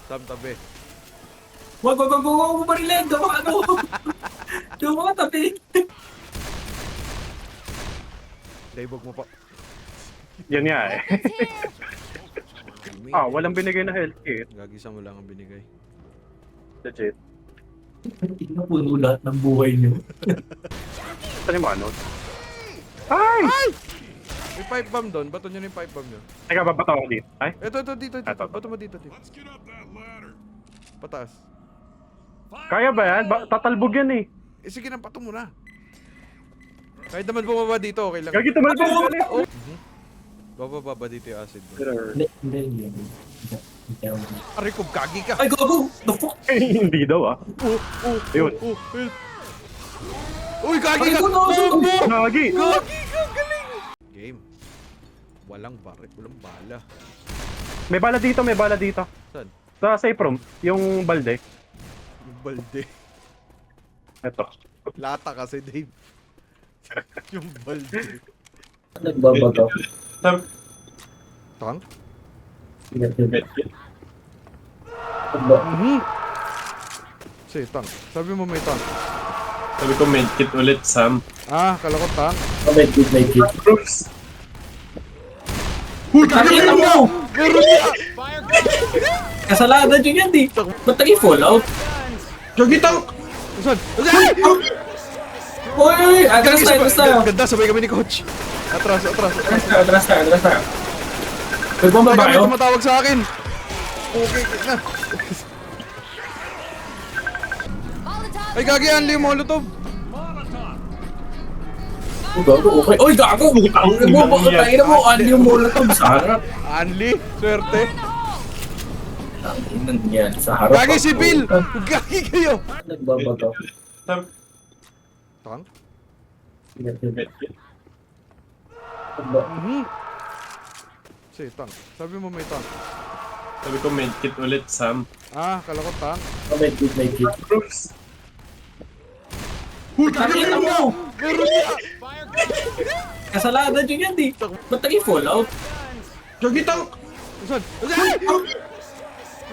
Sam, tabi. Wag, marilin. Dawa ka ano. Dawa ka tabi. Daibog mo pa. Yan nga eh. Walang binigay na health kit. Gagisa mo lang ang binigay. Legit. Pinupuno lahat ng buhay niyo. Saan yung manod? Ay! May pipe bomb doon. Bato nyo na yung pipe bomb nyo. Teka, babato ako dito. Ay? Ito, dito. Ito. Bato mo dito. Pataas. Kaya ba yan? Tatalbog yan eh. Sige na, pato mo na. Kahit naman bumaba dito, okay lang. Gagi tumalbog ulit. Bababa dito yung acid mo. Hindi. Aray ko, gagi ka! Ay, go! The fuck? Hindi daw ah. Ayun. Uy, gagi ka! Ay, go! Gagi! Gagi ka! Galing! Game. Walang barret, walang bala. May bala dito. Saan? Sa safe room, yung balde. Yung balde. Ito. Lata kasi, Dave. Yung balde. Nagbabato. Tank? Sige, tank. Sabi mo may tank. Sabi ko medkit ulit, Sam. Kala ko tank. Make it. Bruce! Nakita mo! Meron niya! Kasalanan nyo yan, di. Ba't nag-fallout? Jogi tank! Saan? Ay! Uy! Atras tayo. Ganda, sabay kami ni Coach. Atras. Atras tayo. Pwede mo Sabay ba kami kayo? tumatawag sa akin. Okay na. Ay, gagi, Anli, Molotov. Gago, okay. Uy, gago! Tangina mo, ano yung molotov sa harap? Anli, swerte. Tanginan yan, sa harap. Gagi si Bill! Gagi kayo! Nagbabato. Sam, Tank? medkit. Sige, tank. Sabi mo may tank. Sabi ko medkit ulit, Sam. Kala ko tank. Make it. Bruce! Tangina mo! Meron niya! Kasalanan nyo yan, di. Ba't nag-fallout? Jogi tank! Saan? Ay!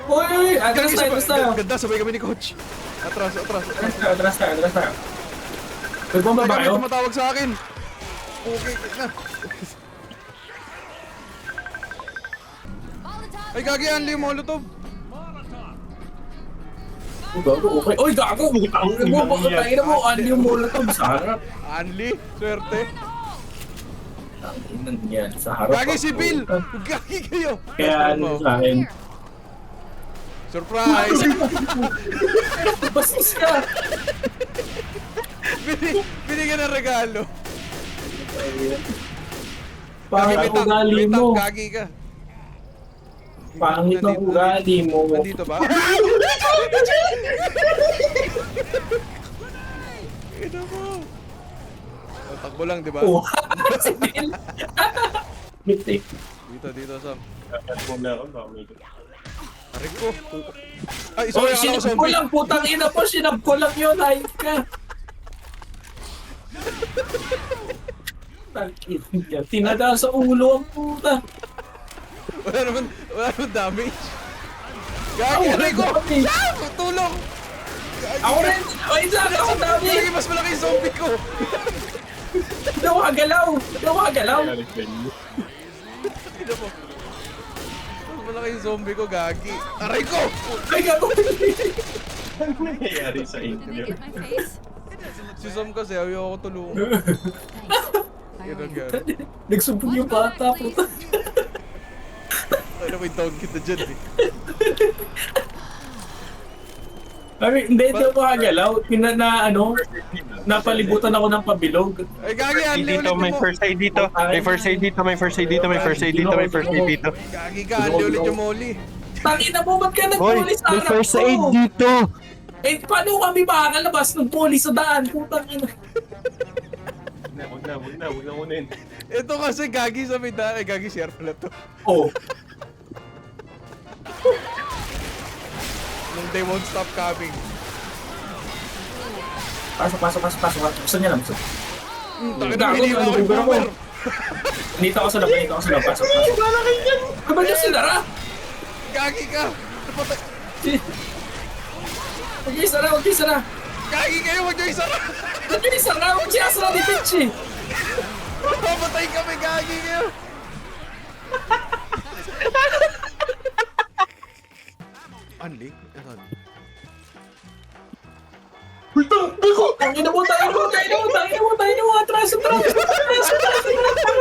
Uy! Atras tayo. Ganda, sabay kami ni Coach. Atras. Atras tayo. Pwede mo ba Sabay kami kayo? tumatawag sa akin. Okay na. Ay, gagi, Anli, Molotov. Gago, okay. Uy, gago! Tangina mo, ano yung molotov sa harap? Anli, swerte. Tanginan yan, sa harap. Gagi si Bill! Gagi kayo! Kaya ano sa akin? Surprise! Bastos ka! Binigyan ng regalo. Pangit ang ugali May mo. tank, gagi ka. Pangit ang ugali mo. Nandito ba? Ito mo. Takbo lang, di ba? Oh, si Bill. Mitik. Dito, Sam. Muna ako, baka may Aray ko. Ay, Oh, sorry, akala ko sinab ko zombie. lang, putang ina po, sinab ko lang yun, ayun ka. Tangina, tinada sa ulo ang puta. Wala naman damage. Gagi, aray ko! damage. Ah! Tulong! Ako rin, ay lang, ako dami. Gagi, mas malaki yung zombie ko. Daw galaw. Tignan mo. Mas malaki yung zombie ko, gagi. Aray ko! Ay, gago. Ano nangyayari sa inyo? Si Sam kasi, ayaw ako tulungan. Yun ang gano'n. Nagsubog yung bata, puta. Ano, may down kita dyan eh. Ay, hindi ako makagalaw. Napalibutan ako ng pabilog. Ay, gagi, Anli, Dito, ulit may mo. first aid dito. May first aid dito, may first aid dito, may first aid dito, may first aid dito. Gagi ka, Anli, ulit yung molly. Tangina mo, ba't ka nag-poli sa may harap first ko? aid dito! Eh, paano kami makakalabas ng poli sa daan? Putang ina. Huwag na unin. Ito kasi gagi sa may daan. Ay, gagi, share pala to. Oh. Nung they won't stop coming. Pasok. Gusto niya lang. Takit na hiniwa ko yung boomer. Dito ako sa labas. Pasok. Ano ba niya sinara? Gagi ka! Napatay. Huwag kayo isara, huwag kayo isara. Gagi kayo, wag nyo isara! Huwag kayo isara, huwag siya isara ni Peachy. Papatay kami, gagi kayo! Unli? Asan? Tangina mo, tangina mo, tangina mo, tangina mo, tangina mo, atras, atras, atras, atras,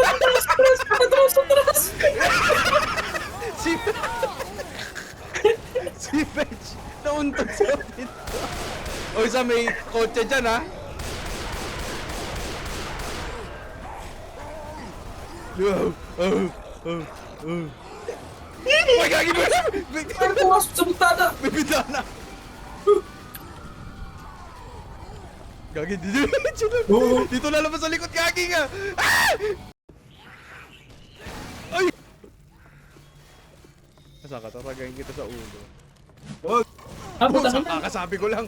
atras, atras, atras. Si Si Fetch! Nauntog sa pinto! O isa may kotse dyan ha! Uy, gagi mo! Ano pumasok sa bintana? May bintana! Gagi, dito lalabas sa likod, gagi nga! Ah! Ay! Nasa ka, tatagayin kita sa ulo. Ah, puta ka na. Kakasabi ko lang.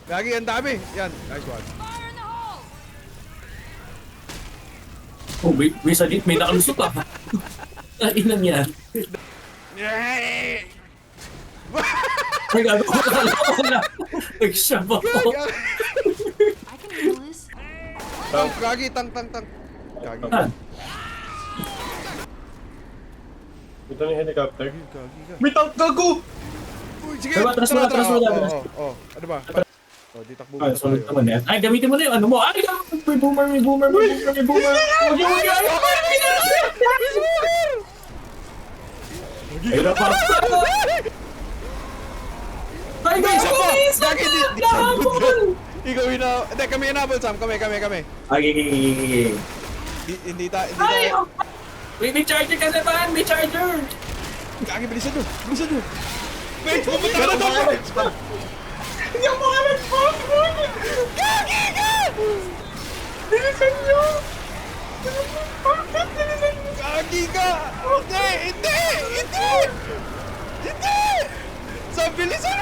Gagi, ang dami. Yan, nice one. Oh, may salit, may nakalusot ah. Ilan yan? Ay, gago ko na. Nag-shove ako. I can handle this. Tank, gagi, tank. Gagi. Ah, Ito na yung helicopter. Gagi ka. May tank gago! Uy, sige. Tara, atras mo, atras mo, atras. Ano ba? Di takbo Ay, muna sunod tayo. naman yan. Ay, gamitin mo na yung ano mo. Ay, may boomer, may boomer, may boomer, may boomer. Huwag yung ay, ay, napa. Ay, guys, Isa pa! isa Gagi, pa! di Nahabol! Ikaw na... Hindi, kami inabol, Sam. Kami. Ay, Hindi ay, tayo. may charger ka na ba? May charger! Gagi, bilisan nyo. Wait, pupunta ka na dapat. Hindi ako makalag-post! Gagi ka! Bilisan nyo! Gagi ka! Hindi! Sam, bilisan